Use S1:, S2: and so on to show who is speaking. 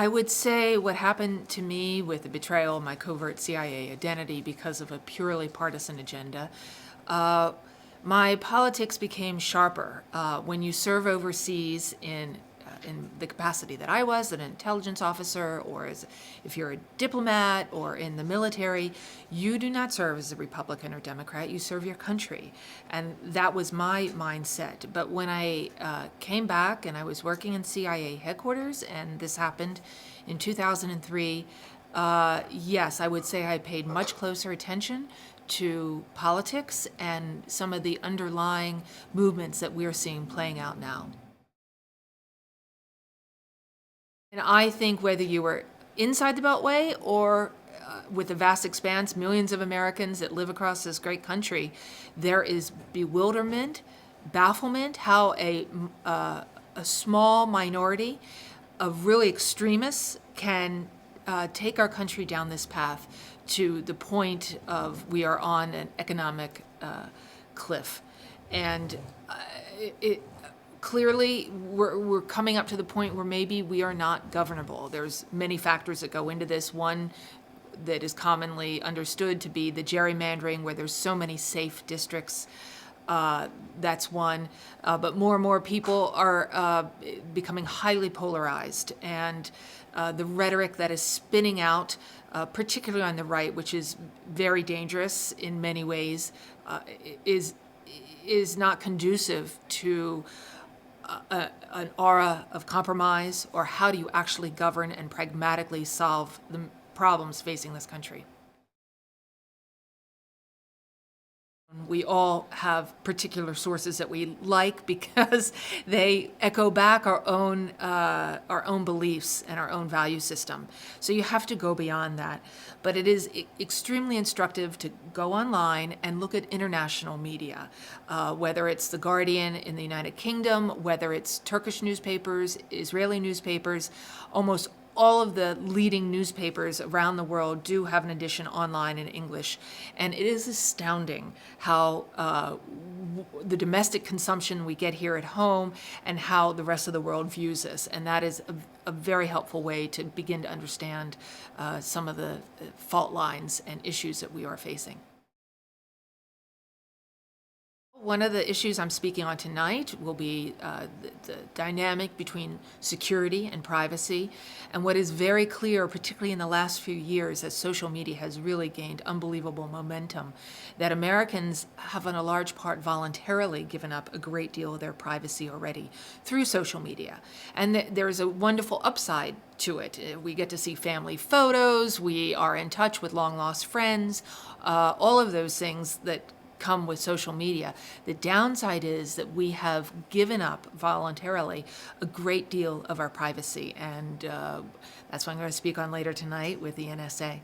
S1: I would say what happened to me with the betrayal of my covert CIA identity because of a purely partisan agenda, my politics became sharper. When you serve overseas in the capacity that I was, an intelligence officer, or if you're a diplomat or in the military, you do not serve as a Republican or Democrat, you serve your country. And that was my mindset. But when I came back and I was working in CIA headquarters, and this happened in 2003, yes, I would say I paid much closer attention to politics and some of the underlying movements that we're seeing playing out now. And I think whether you were inside the Beltway or with the vast expanse, millions of Americans that live across this great country, there is bewilderment, bafflement, how a small minority of really extremists can take our country down this path to the point of we are on an economic cliff. And clearly, we're coming up to the point where maybe we are not governable. There's many factors that go into this. One that is commonly understood to be the gerrymandering, where there's so many safe districts. That's one. But more and more people are becoming highly polarized. And the rhetoric that is spinning out, particularly on the right, which is very dangerous in many ways, is not conducive to an aura of compromise, or how do you actually govern and pragmatically solve the problems facing this country. We all have particular sources that we like because they echo back our own beliefs and our own value system. So you have to go beyond that. But it is extremely instructive to go online and look at international media, whether it's The Guardian in the United Kingdom, whether it's Turkish newspapers, Israeli newspapers. Almost all of the leading newspapers around the world do have an edition online in English. And it is astounding how the domestic consumption we get here at home and how the rest of the world views us. And that is a very helpful way to begin to understand some of the fault lines and issues that we are facing. One of the issues I'm speaking on tonight will be the dynamic between security and privacy. And what is very clear, particularly in the last few years, as social media has really gained unbelievable momentum, that Americans have in a large part voluntarily given up a great deal of their privacy already through social media. And there's a wonderful upside to it. We get to see family photos, we are in touch with long-lost friends, all of those things that come with social media. The downside is that we have given up voluntarily a great deal of our privacy, and that's what I'm going to speak on later tonight with the NSA.